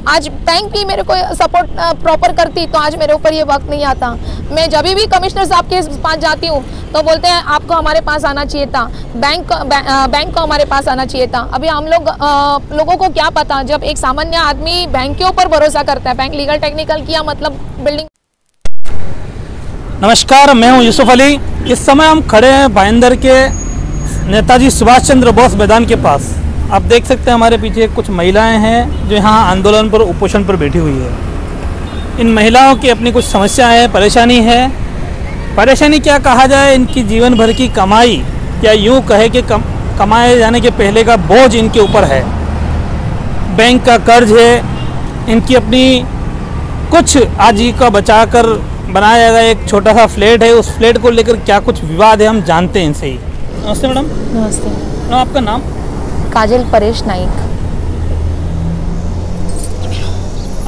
आज बैंक भी मेरे को सपोर्ट प्रॉपर करती तो आज मेरे ऊपर ये वक्त नहीं आता। मैं जब भी कमिश्नर साहब के पास जाती हूँ तो बोलते हैं आपको हमारे पास आना चाहिए था, बैंक को हमारे पास आना चाहिए था। अभी हम लोगों को क्या पता, जब एक सामान्य आदमी बैंक के ऊपर भरोसा करता है, बैंक लीगल टेक्निकल किया मतलब बिल्डिंग। नमस्कार, मैं हूं यूसुफ अली। इस समय हम खड़े हैं भाईंदर के नेताजी सुभाष चंद्र बोस मैदान के पास। आप देख सकते हैं हमारे पीछे कुछ महिलाएं हैं जो यहाँ आंदोलन पर, उपोषण पर बैठी हुई है। इन महिलाओं की अपनी कुछ समस्या है, परेशानी है। परेशानी क्या कहा जाए, इनकी जीवन भर की कमाई या यूँ कहे कि कमाए जाने के पहले का बोझ इनके ऊपर है। बैंक का कर्ज है, इनकी अपनी कुछ आजीविका बचाकर बनाया गया एक छोटा सा फ्लैट है। उस फ्लैट को लेकर क्या कुछ विवाद है, हम जानते हैं इनसे ही। नमस्ते मैडम। नमस्ते मैडम, आपका नाम? काजल परेश नाइक।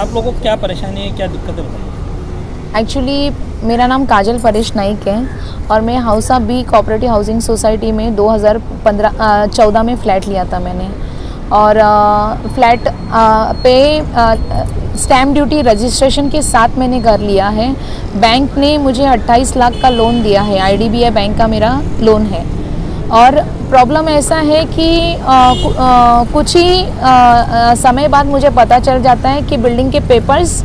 आप लोगों को क्या परेशानी है, क्या दिक्कतें बताइए। एक्चुअली मेरा नाम काजल परेश नाइक है और मैं हाउसा बी कोऑपरेटिव हाउसिंग सोसाइटी में 2014 में फ़्लैट लिया था मैंने। और फ्लैट पे स्टैम्प ड्यूटी रजिस्ट्रेशन के साथ मैंने घर लिया है। बैंक ने मुझे 28 लाख का लोन दिया है, IDBI बैंक का मेरा लोन है। और प्रॉब्लम ऐसा है कि कुछ ही समय बाद मुझे पता चल जाता है कि बिल्डिंग के पेपर्स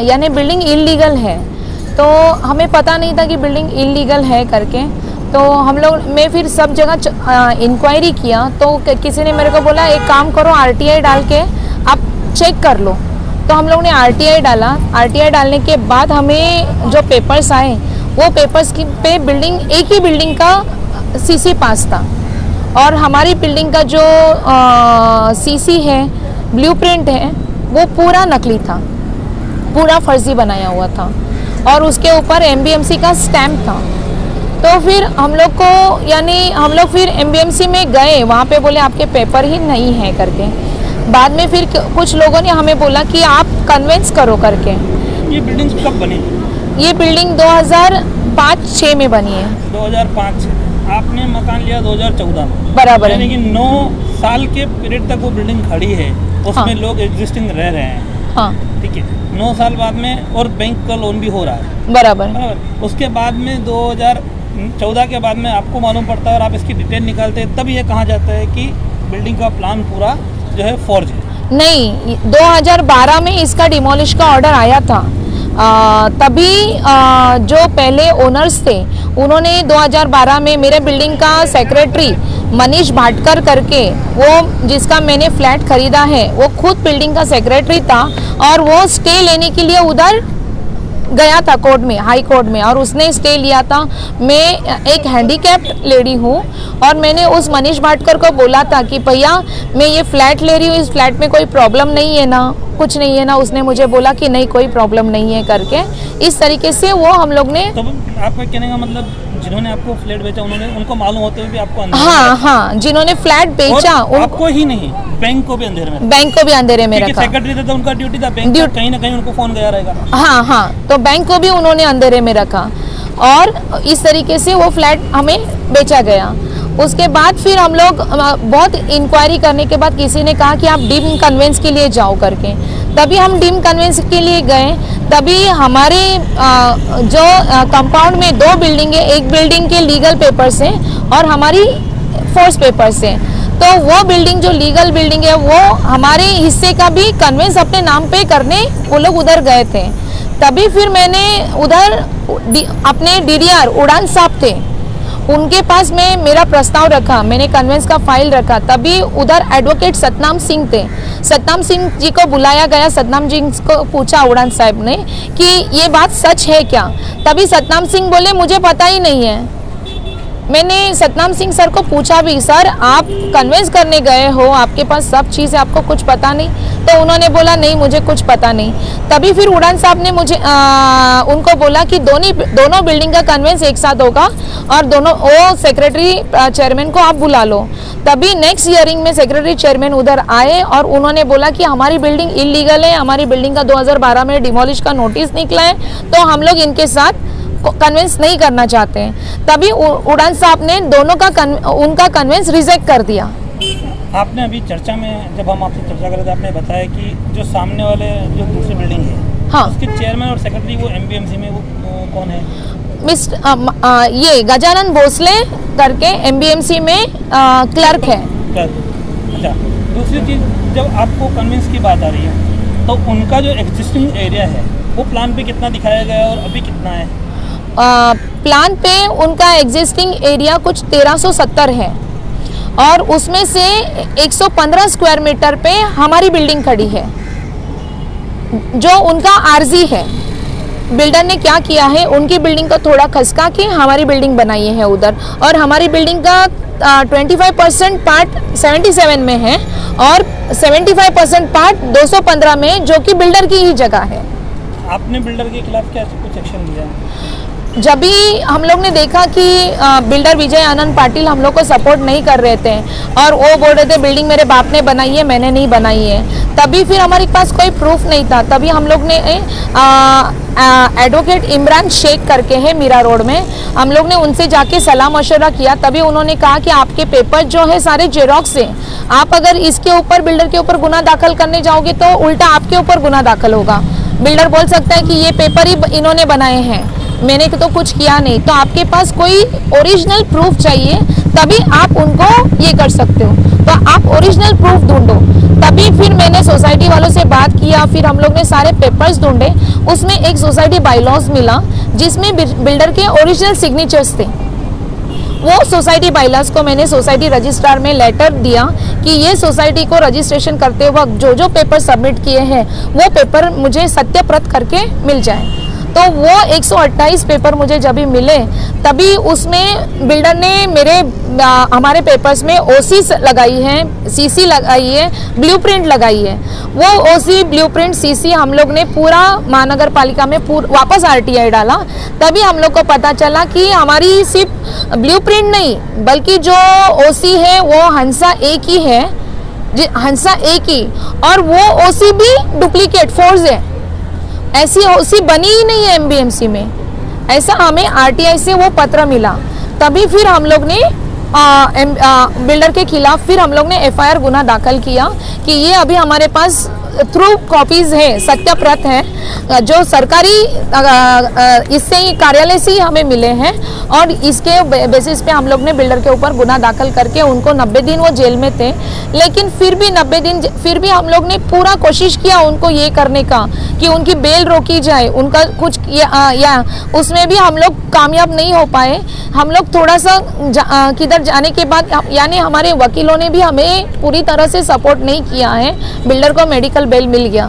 यानी बिल्डिंग इल्लीगल है। तो हमें पता नहीं था कि बिल्डिंग इल्लीगल है करके। तो हम लोग, मैं फिर सब जगह इंक्वायरी किया तो किसी ने मेरे को बोला एक काम करो, RTI डाल के आप चेक कर लो। तो हम लोग ने RTI डाला। RTI डालने के बाद हमें जो पेपर्स आए वो पेपर्स की पे बिल्डिंग, एक ही बिल्डिंग का CC पास था और हमारी बिल्डिंग का जो CC है, ब्लूप्रिंट है, वो पूरा नकली था, पूरा फर्जी बनाया हुआ था और उसके ऊपर MBMC का स्टैम्प था। तो फिर हम लोग को, यानी हम लोग फिर MBMC में गए, वहाँ पे बोले आपके पेपर ही नहीं है करके। बाद में फिर कुछ लोगों ने हमें बोला कि आप कन्विंस करो करके। ये बिल्डिंग कब बनी? ये बिल्डिंग 2005-06 में बनी है। 2005। आपने मकान लिया 2014 में, बराबर है। यानी कि 9 साल के पीरियड तक वो बिल्डिंग खड़ी है, उसमें हाँ। लोग एग्जिस्टिंग रह रहे हैं। हाँ ठीक है, 9 साल बाद में, और बैंक का लोन भी हो रहा है, बराबर। बराबर। उसके बाद में 2014 के बाद में आपको मालूम पड़ता है और आप इसकी डिटेल निकालते हैं, तब ये कहा जाता है कि बिल्डिंग का प्लान पूरा जो है फॉर्ज है। नहीं, 2012 में इसका डिमोलिश का ऑर्डर आया था। तभी जो पहले ओनर्स थे उन्होंने 2012 में मेरे बिल्डिंग का सेक्रेटरी मनीष भाटकर करके, वो जिसका मैंने फ्लैट खरीदा है, वो खुद बिल्डिंग का सेक्रेटरी था और वो स्टे लेने के लिए उधर गया था कोर्ट में, हाई कोर्ट में, और उसने स्टे लिया था। मैं एक हैंडीकैप्ड लेडी हूँ और मैंने उस मनीष भाटकर को बोला था कि भैया मैं ये फ्लैट ले रही हूँ, इस फ्लैट में कोई प्रॉब्लम नहीं है ना, कुछ नहीं है ना। उसने मुझे बोला कि नहीं कोई प्रॉब्लम नहीं है करके। इस तरीके से वो हम लोग ने, तो आपका कहने का मतलब जिन्होंने आपको फ्लैट बेचा उनको मालूम होते हुए भी आपको अंधेरे में हाँ हाँ, जिन्होंने फ्लैट बेचा आपको ही नहीं, बैंक को भी अंधेरे में, बैंक को भी अंधेरे में रखा। सेक्रेटरी थे तो उनका ड्यूटी था, बैंक का कहीं ना कहीं उनको फोन गया रहेगा। हाँ हाँ, तो बैंक को भी उन्होंने अंधेरे में रखा और इस तरीके से वो फ्लैट हमें बेचा गया। उसके बाद फिर हम लोग बहुत इंक्वायरी करने के बाद किसी ने कहा कि आप डीम कन्वेंस के लिए जाओ करके। तभी हम डीम कन्वेंस के लिए गए। तभी हमारे जो कंपाउंड में 2 बिल्डिंग है, एक बिल्डिंग के लीगल पेपर्स हैं और हमारी फोर्स पेपर्स हैं। तो वो बिल्डिंग जो लीगल बिल्डिंग है वो हमारे हिस्से का भी कन्वेंस अपने नाम पे करने वो लोग उधर गए थे। तभी फिर मैंने उधर अपने DDR उड़ान साहब थे, उनके पास में मेरा प्रस्ताव रखा, मैंने कन्वेंस का फाइल रखा। तभी उधर एडवोकेट सतनाम सिंह थे, सतनाम सिंह जी को बुलाया गया। सतनाम जी को पूछा उड़ान साहब ने कि ये बात सच है क्या? तभी सतनाम सिंह बोले मुझे पता ही नहीं है। मैंने सतनाम सिंह सर को पूछा भी, सर आप कन्वेंस करने गए हो, आपके पास सब चीज़ है, आपको कुछ पता नहीं? तो उन्होंने बोला नहीं मुझे कुछ पता नहीं। तभी फिर उड़ान साहब ने मुझे उनको बोला कि दोनों बिल्डिंग का कन्वेंस एक साथ होगा और दोनों वो सेक्रेटरी चेयरमैन को आप बुला लो। तभी नेक्स्ट हियरिंग में सेक्रेटरी चेयरमैन उधर आए और उन्होंने बोला कि हमारी बिल्डिंग इलीगल है, हमारी बिल्डिंग का 2012 में डिमोलिश का नोटिस निकला है, तो हम लोग इनके साथ कन्विंस नहीं करना चाहते हैं। तभी उड़ान साहब ने दोनों का उनका कन्विंस रिजेक्ट कर दिया। आपने अभी चर्चा में, जब हम आपसे चर्चा कर रहे थे, आपने बताया कि जो सामने वाले जो दूसरी बिल्डिंग है, हाँ, उसके चेयरमैन और सेक्रेटरी वो एमबीएमसी में वो कौन है? ये गजानन भोसले करके एमबीएमसी में क्लर्क है। अच्छा, दूसरी चीज़, जब आपको कन्विंस की बात आ रही है तो उनका जो एग्जिस्टिंग एरिया है वो प्लान पे कितना दिखाया गया है और अभी कितना है? प्लान पे उनका एग्जिस्टिंग एरिया कुछ 1370 है और उसमें से 115 स्क्वायर मीटर पे हमारी बिल्डिंग खड़ी है जो उनका आरजी है। बिल्डर ने क्या किया है, उनकी बिल्डिंग को थोड़ा खसका के हमारी बिल्डिंग बनाई है उधर, और हमारी बिल्डिंग का 25% पार्ट 77 में है और 75% पार्ट 215 में, जो कि बिल्डर की ही जगह है। आपने बिल्डर के खिलाफ क्या कुछ एक्शन लिया? जब भी हम लोग ने देखा कि बिल्डर विजय आनंद पाटिल हम लोग को सपोर्ट नहीं कर रहे थे और वो बोल रहे थे बिल्डिंग मेरे बाप ने बनाई है, मैंने नहीं बनाई है, तभी फिर हमारे पास कोई प्रूफ नहीं था। तभी हम लोग ने एडवोकेट इमरान शेख करके है मीरा रोड में, हम लोग ने उनसे जाके सलाह मशवरा किया। तभी उन्होंने कहा कि आपके पेपर जो है सारे जेरोक्स हैं, आप अगर इसके ऊपर बिल्डर के ऊपर गुना दाखिल करने जाओगे तो उल्टा आपके ऊपर गुना दाखिल होगा। बिल्डर बोल सकता है कि ये पेपर ही इन्होंने बनाए हैं, मैंने तो कुछ किया नहीं। तो आपके पास कोई ओरिजिनल प्रूफ चाहिए, तभी आप उनको ये कर सकते हो, तो आप ओरिजिनल प्रूफ ढूंढो। तभी फिर मैंने सोसाइटी वालों से बात किया, फिर हम लोग ने सारे पेपर्स ढूंढे, उसमें एक सोसाइटी बाईलॉज मिला जिसमें बिल्डर के ओरिजिनल सिग्नेचर्स थे। वो सोसाइटी बाईलॉज को मैंने सोसाइटी रजिस्ट्रार में लेटर दिया कि ये सोसाइटी को रजिस्ट्रेशन करते वक्त जो जो पेपर सबमिट किए हैं वो पेपर मुझे सत्याप्रत करके मिल जाए। तो वो 128 पेपर मुझे जब भी मिले, तभी उसमें बिल्डर ने हमारे पेपर्स में ओसी लगाई है, सीसी लगाई है, ब्लूप्रिंट लगाई है। वो ओसी ब्लूप्रिंट सीसी हम लोग ने पूरा महानगर पालिका में वापस आरटीआई डाला। तभी हम लोग को पता चला कि हमारी सिर्फ ब्लूप्रिंट नहीं बल्कि जो ओसी है वो हंसा एक ही है, हंसा एक ही, और वो ओसी भी डुप्लीकेट फोर्स है, ऐसी ओसी बनी ही नहीं है एमबीएमसी में। ऐसा हमें आरटीआई से वो पत्र मिला। तभी फिर हम लोग ने बिल्डर के खिलाफ फिर हम लोग ने एफआईआर गुना दाखिल किया कि ये अभी हमारे पास थ्रू कॉपीज है, सत्याप्रत है, जो सरकारी इससे ही कार्यालय से ही हमें मिले हैं, और इसके बेसिस पे हम लोग ने बिल्डर के ऊपर गुना दाखिल करके उनको 90 दिन वो जेल में थे। लेकिन फिर भी 90 दिन फिर भी हम लोग ने पूरा कोशिश किया उनको ये करने का कि उनकी बेल रोकी जाए, उनका कुछ या उसमें भी हम लोग कामयाब नहीं हो पाए। हम लोग थोड़ा सा किधर जाने के बाद, यानी हमारे वकीलों ने भी हमें पूरी तरह से सपोर्ट नहीं किया है, बिल्डर को मेडिकल बेल मिल गया।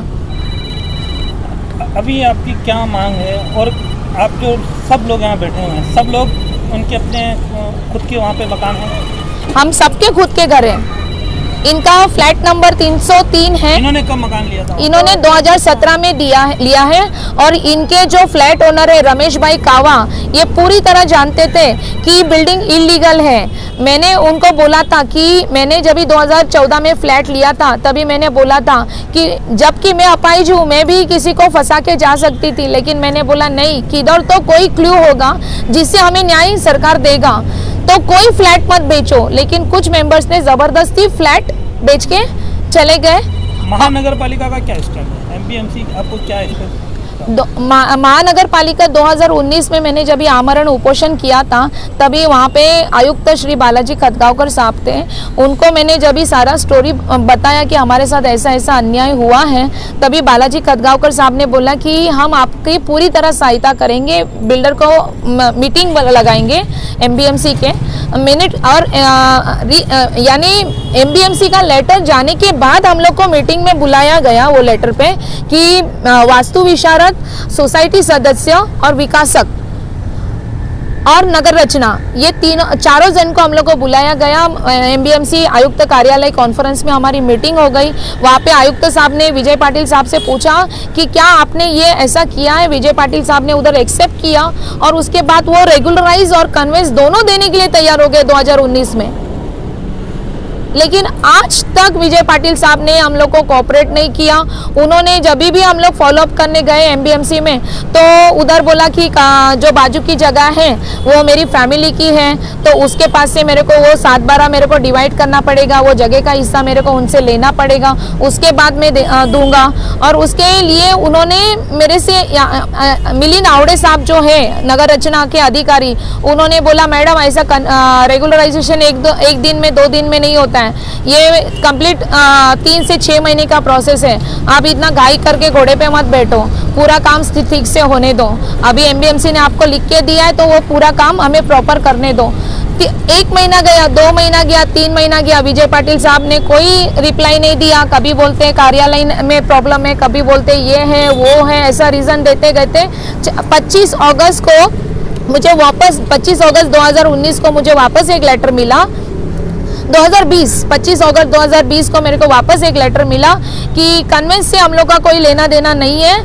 अभी आपकी क्या मांग है? और आप जो सब लोग यहाँ बैठे हुए हैं, सब लोग उनके अपने खुद के वहाँ पे मकान हैं? हम सबके खुद के घर हैं। इनका फ्लैट नंबर 303 है। इन्होंने कब मकान लिया था? इन्होंने 2017 में लिया है, और इनके जो फ्लैट ओनर है रमेश भाई कावा, ये पूरी तरह जानते थे कि बिल्डिंग इलीगल है। मैंने उनको बोला था कि मैंने जब 2014 में फ्लैट लिया था, तभी मैंने बोला था कि जबकि मैं अपाहिज हूँ, मैं भी किसी को फंसा के जा सकती थी, लेकिन मैंने बोला नहीं, किधर तो कोई क्लू होगा जिससे हमें न्याय सरकार देगा, तो कोई फ्लैट मत बेचो। लेकिन कुछ मेंबर्स ने जबरदस्ती फ्लैट बेच के चले गए। महानगर पालिका का क्या स्टैंड है? एमबीएमसी आपको क्या स्टैंड? महानगर पालिका 2019 में मैंने जब आमरण उपोषण किया था, तभी वहाँ पे आयुक्त श्री बालाजी खतगांवकर साहब थे। उनको मैंने जब सारा स्टोरी बताया कि हमारे साथ ऐसा ऐसा अन्याय हुआ है, तभी बालाजी खतगांवकर साहब ने बोला कि हम आपकी पूरी तरह सहायता करेंगे, बिल्डर को मीटिंग लगाएंगे एमबीएमसी के मिनट, और यानी एमबीएमसी का लेटर जाने के बाद हम लोग को मीटिंग में बुलाया गया। वो लेटर पे कि वास्तु विशारद, सोसाइटी सदस्य और विकासक और नगर रचना, ये चारों जन को हम लोग को बुलाया गया। एमबीएमसी आयुक्त कार्यालय कॉन्फ्रेंस में हमारी मीटिंग हो गई। वहाँ पे आयुक्त साहब ने विजय पाटिल साहब से पूछा कि क्या आपने ये ऐसा किया है। विजय पाटिल साहब ने उधर एक्सेप्ट किया, और उसके बाद वो रेगुलराइज और कन्वेंस दोनों देने के लिए तैयार हो गए 2019 में। लेकिन आज तक विजय पाटिल साहब ने हम लोग को कोऑपरेट नहीं किया। उन्होंने जब भी हम लोग फॉलोअप करने गए एमबीएमसी में तो उधर बोला कि जो बाजू की जगह है वो मेरी फैमिली की है, तो उसके पास से मेरे को वो 7/12 मेरे को डिवाइड करना पड़ेगा, वो जगह का हिस्सा मेरे को उनसे लेना पड़ेगा, उसके बाद मैं दूंगा। और उसके लिए उन्होंने मेरे से मिलिंद आवड़े साहब जो है नगर रचना के अधिकारी, उन्होंने बोला मैडम ऐसा रेगुलराइजेशन एक दिन में 2 दिन में नहीं होता है, ये कंप्लीट 3 से 6 महीने का प्रोसेस है, आप इतना घाई करके घोड़े पे मत बैठो, पूरा काम ठीक से होने दो। अभी एमबीएमसी ने आपको लिख के दिया है तो वो पूरा काम हमें प्रॉपर करने दो। 1 महीना गया, 2 महीना गया, 3 महीना गया, विजय पाटिल साहब ने कोई रिप्लाई नहीं दिया। कभी बोलते हैं कार्यालय में प्रॉब्लम है, कभी बोलते ये है वो है, ऐसा रीज़न देते गए। 25 अगस्त को मुझे वापस 25 अगस्त 2019 को मुझे वापस एक लेटर मिला। 25 अगस्त 2020 को मेरे को वापस एक लेटर मिला कि कन्वेंस से हम लोग का कोई लेना देना नहीं है,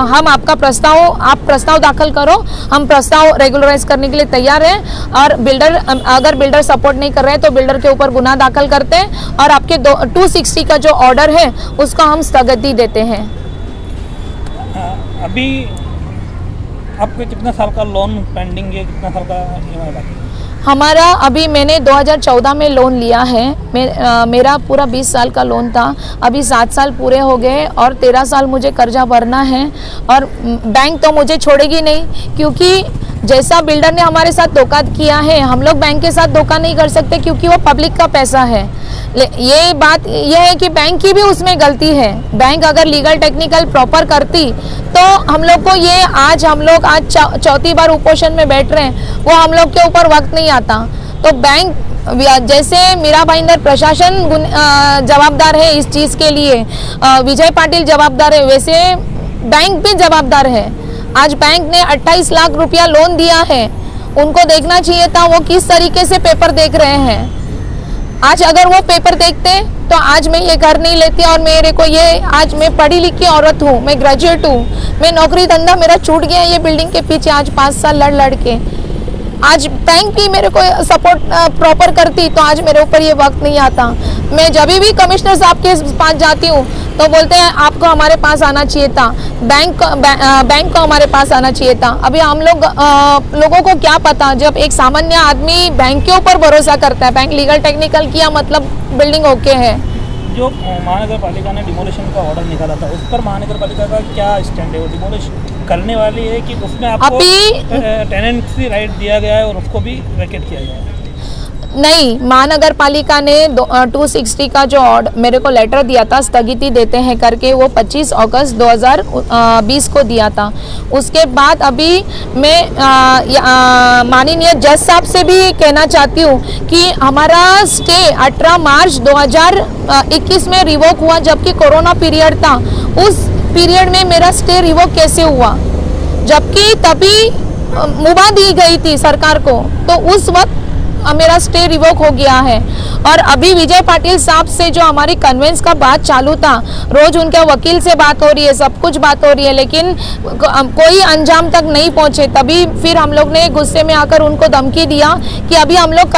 हम आपका प्रस्ताव दाखिल करो, हम प्रस्ताव रेगुलराइज करने के लिए तैयार हैं। और अगर बिल्डर सपोर्ट नहीं कर रहे हैं तो बिल्डर के ऊपर गुनाह दाखिल करते हैं और आपके 260 का जो ऑर्डर है उसका हम स्थगिति देते हैं। अभी आपके कितना साल का लोन पेंडिंग है, कितना साल का ईएमआई बाकी है? हमारा अभी मैंने 2014 में लोन लिया है, मेरा पूरा 20 साल का लोन था, अभी 7 साल पूरे हो गए और 13 साल मुझे कर्जा भरना है। और बैंक तो मुझे छोड़ेगी नहीं, क्योंकि जैसा बिल्डर ने हमारे साथ धोखा किया है, हम लोग बैंक के साथ धोखा नहीं कर सकते क्योंकि वो पब्लिक का पैसा है। ये बात यह है कि बैंक की भी उसमें गलती है। बैंक अगर लीगल टेक्निकल प्रॉपर करती तो हम लोग को ये आज चौथी बार उपोषण में बैठ रहे हैं, वो हम लोग के ऊपर वक्त नहीं आता। तो बैंक जैसे मीरा भाईंदर प्रशासन जवाबदार है इस चीज़ के लिए, विजय पाटिल जवाबदार है, वैसे बैंक भी जवाबदार है। आज बैंक ने 28 लाख रुपया लोन दिया है, उनको देखना चाहिए था वो किस तरीके से पेपर देख रहे हैं। आज अगर वो पेपर देखते तो आज मैं ये घर नहीं लेती और मेरे को ये आज मैं पढ़ी लिखी औरत हूँ, मैं ग्रेजुएट हूँ, मैं नौकरी धंधा मेरा छूट गया ये बिल्डिंग के पीछे आज 5 साल लड़ के। आज बैंक भी मेरे को सपोर्ट प्रॉपर करती तो आज मेरे ऊपर ये वक्त नहीं आता। मैं जब भी कमिश्नर साहब के पास जाती हूँ तो बोलते हैं आपको हमारे पास आना चाहिए था, बैंक को हमारे पास आना चाहिए था। अभी हम लोगों को क्या पता, जब एक सामान्य आदमी बैंक के ऊपर भरोसा करता है, बैंक लीगल टेक्निकल किया मतलब बिल्डिंग ओके है। जो महानगर पालिका ने डिमोलिशन का ऑर्डर निकाला था उस पर महानगर पालिका का क्या स्टैंड है? वो डिमोलिश करने वाली है कि उसमें आपको टेनेंसी राइट दिया गया है और उसको भी वैकेट किया गया है? नहीं, महानगर पालिका ने 260 का जो मेरे को लेटर दिया था स्थगिति देते हैं करके, वो 25 अगस्त 2020 को दिया था। उसके बाद अभी मैं माननीय जज साहब से भी कहना चाहती हूँ कि हमारा स्टे 18 मार्च 2021 में रिवोक हुआ, जबकि कोरोना पीरियड था। उस पीरियड में मेरा स्टे रिवोक कैसे हुआ, जबकि तभी मुबा दी गई थी सरकार को, तो उस वक्त मेरा स्टे रिवोक हो गया है। और अभी विजय पाटिल साहब से जो हमारी कन्वेंस का बात चालू था, रोज उनके वकील से बात हो रही है, सब कुछ बात हो रही है, लेकिन कोई अंजाम तक नहीं पहुंचे। तभी फिर हम लोग ने गुस्से में आकर उनको धमकी दिया कि अभी हम लोग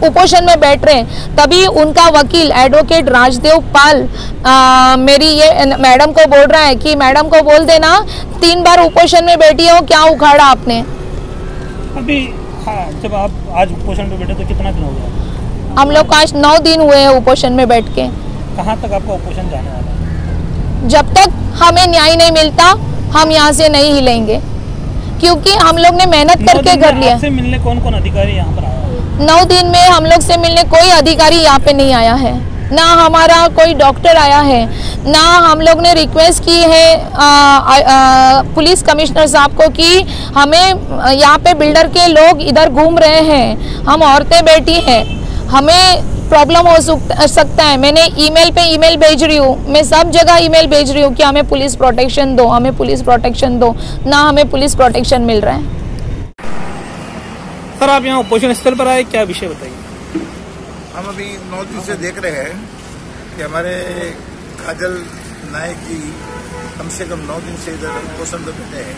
उपोषण में बैठ रहे हैं। तभी उनका वकील एडवोकेट राजदेव पाल मेरी ये मैडम को बोल रहा है कि मैडम को बोल देना 3 बार उपोषण में बैठी हो, क्या उखाड़ा आपने। अभी हाँ, जब आप आज उपोषण पे बैठे तो कितना दिन हो गया? हम लोग आज 9 दिन हुए हैं उपोषण में बैठ के। कहाँ तक आपका उपोषण जाने वाला है? जब तक हमें न्याय नहीं मिलता हम यहाँ से नहीं हिलेंगे, क्योंकि हम लोग ने मेहनत करके घर लिया। आपसे मिलने कौन कौन अधिकारी यहाँ पर आया? 9 दिन में हम लोग से मिलने कोई अधिकारी यहाँ पे नहीं आया है, ना हमारा कोई डॉक्टर आया है, ना हम लोग ने रिक्वेस्ट की है पुलिस कमिश्नर साहब को कि हमें यहाँ पे बिल्डर के लोग इधर घूम रहे हैं, हम औरतें बैठी हैं, हमें प्रॉब्लम हो सकता है। मैंने ईमेल पे ईमेल भेज रही हूँ, मैं सब जगह ईमेल भेज रही हूँ कि हमें पुलिस प्रोटेक्शन दो, हमें पुलिस प्रोटेक्शन दो, ना हमें पुलिस प्रोटेक्शन मिल रहा है। सर, आप यहाँ उपोषण स्थल पर आए, क्या विषय बताइए? हम अभी 9 दिन से देख रहे हैं कि हमारे काजल नायक जी कम से कम 9 दिन से इधर उपोषण पर बैठे हैं।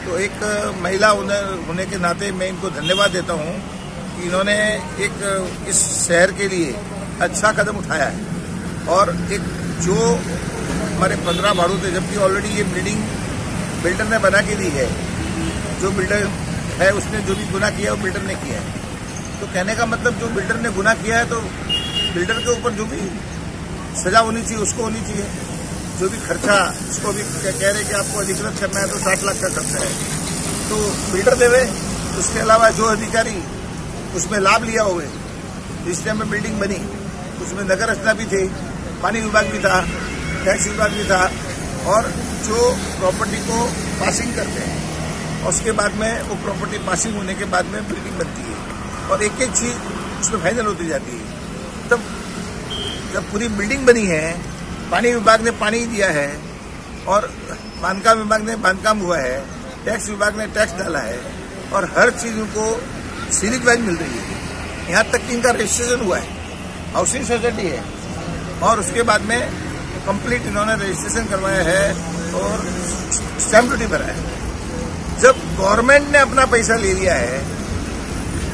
तो एक महिला होने के नाते मैं इनको धन्यवाद देता हूँ कि इन्होंने एक इस शहर के लिए अच्छा कदम उठाया है। और एक जो हमारे 15 भाड़ू थे, जबकि ऑलरेडी ये बिल्डिंग बिल्डर ने बना के दी है, जो बिल्डर है उसने जो भी गुनाह किया है वो बिल्डर ने किया है। तो कहने का मतलब जो बिल्डर ने गुनाह किया है तो बिल्डर के ऊपर जो भी सजा होनी चाहिए उसको होनी चाहिए। जो भी खर्चा, उसको भी कह रहे कि आपको अधिकृत करना है तो 60 लाख का खर्चा है तो बिल्डर देवे। उसके अलावा जो अधिकारी उसमें लाभ लिया हुए, जिस टाइम में बिल्डिंग बनी उसमें नगर रचना भी थी, पानी विभाग भी था, टैक्स विभाग भी था, और जो प्रॉपर्टी को पासिंग करते हैं और उसके बाद में वो प्रॉपर्टी पासिंग होने के बाद में बिल्डिंग बनती है और एक एक चीज उसमें फाइनल होती जाती है। तब जब पूरी बिल्डिंग बनी है, पानी विभाग ने पानी दिया है और बांधकाम विभाग ने बांधकाम हुआ है, टैक्स विभाग ने टैक्स डाला है और हर चीज उनको सीरीज वाइज मिल रही है। यहाँ तक कि इनका रजिस्ट्रेशन हुआ है, हाउसिंग सोसाइटी है, और उसके बाद में कंप्लीट इन्होंने रजिस्ट्रेशन करवाया है और स्टैम्प ड्यूटी भरा है। जब गवर्नमेंट ने अपना पैसा ले लिया है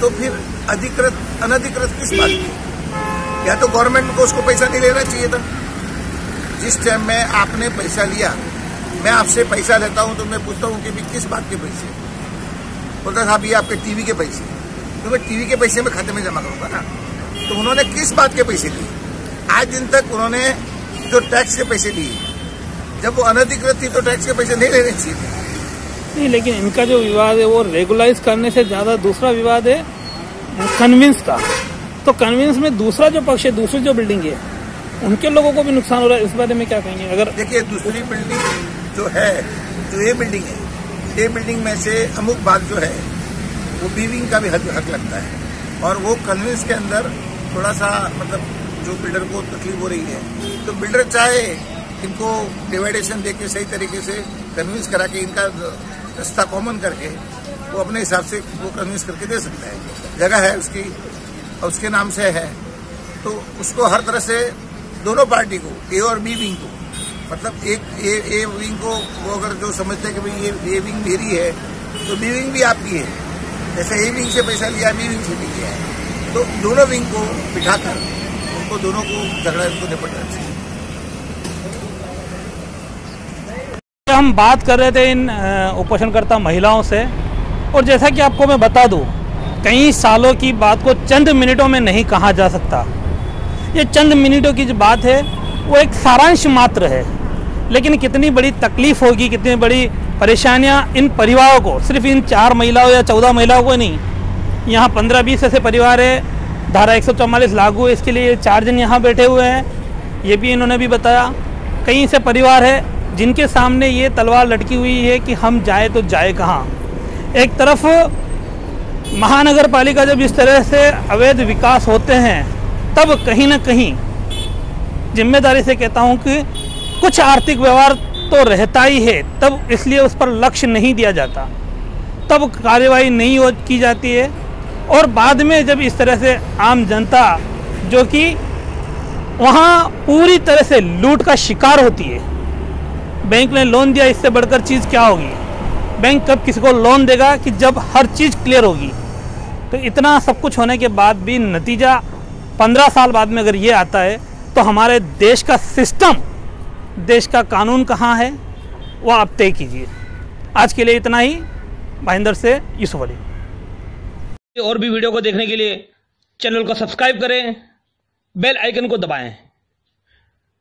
तो फिर अधिकृत अनधिकृत किस बात की? या तो गवर्नमेंट को उसको पैसा नहीं लेना चाहिए था। जिस टाइम में आपने पैसा लिया, मैं आपसे पैसा लेता हूं तो मैं पूछता हूं कि भी किस बात के पैसे? बोलता साहब ये आपके टीवी के पैसे, तो मैं टीवी के पैसे में खाते में जमा करूंगा ना। तो उन्होंने किस बात के पैसे लिए? आज दिन तक उन्होंने जो टैक्स के पैसे लिए, जब वो अनधिकृत थी तो टैक्स के पैसे नहीं लेने चाहिए थे। नहीं, लेकिन इनका जो विवाद है वो रेगुलाइज करने से ज्यादा दूसरा विवाद है कन्विंस का। तो कन्विंस में दूसरा जो पक्ष है, दूसरी जो बिल्डिंग है, उनके लोगों को भी नुकसान हो रहा है। इस बारे में क्या कहेंगे? अगर देखिए, दूसरी बिल्डिंग जो है, जो ये बिल्डिंग है, ये बिल्डिंग में से अमुक भाग जो है वो बी विंग का भी हक लगता है और वो कन्विंस के अंदर थोड़ा सा मतलब जो बिल्डर को तकलीफ हो रही है, तो बिल्डर चाहे इनको डिवाइडेशन देके सही तरीके से कन्विंस करा के इनका रास्ता कॉमन करके वो अपने हिसाब से वो कन्विंस करके दे सकता है। जगह है उसकी और उसके नाम से है, तो उसको हर तरह से दोनों पार्टी को, ए और बी विंग को, मतलब एक ए विंग को वो अगर जो समझते हैं कि भाई ये ए विंग मेरी है तो बी विंग भी आपकी है, जैसे ए विंग से पैसा लिया बी विंग से भी लिया है, तो दोनों विंग को बिठाकर उनको दोनों को झगड़ा को निपटना चाहिए। हम बात कर रहे थे इन उपोषणकर्ता महिलाओं से, और जैसा कि आपको मैं बता दूं, कई सालों की बात को चंद मिनटों में नहीं कहा जा सकता। ये चंद मिनटों की जो बात है वो एक सारांश मात्र है, लेकिन कितनी बड़ी तकलीफ होगी, कितनी बड़ी परेशानियां इन परिवारों को, सिर्फ इन 4 महिलाओं या 14 महिलाओं को नहीं, यहाँ 15-20 ऐसे परिवार है, धारा 144 लागू है, इसके लिए 4 जन यहाँ बैठे हुए हैं, ये भी इन्होंने भी बताया। कई ऐसे परिवार है जिनके सामने ये तलवार लटकी हुई है कि हम जाए तो जाए कहाँ। एक तरफ महानगर पालिका जब इस तरह से अवैध विकास होते हैं, तब कहीं ना कहीं जिम्मेदारी से कहता हूं कि कुछ आर्थिक व्यवहार तो रहता ही है, तब इसलिए उस पर लक्ष्य नहीं दिया जाता, तब कार्यवाही नहीं की जाती है। और बाद में जब इस तरह से आम जनता जो कि वहाँ पूरी तरह से लूट का शिकार होती है, बैंक ने लोन दिया, इससे बढ़कर चीज़ क्या होगी? बैंक कब किसी को लोन देगा कि जब हर चीज़ क्लियर होगी। तो इतना सब कुछ होने के बाद भी नतीजा 15 साल बाद में अगर ये आता है, तो हमारे देश का सिस्टम, देश का कानून कहाँ है, वो आप तय कीजिए। आज के लिए इतना ही। भाईंदर से यूसुफ अली। और भी वीडियो को देखने के लिए चैनल को सब्सक्राइब करें, बेल आइकन को दबाएं,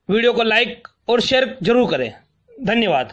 वीडियो को लाइक और शेयर जरूर करें। धन्यवाद।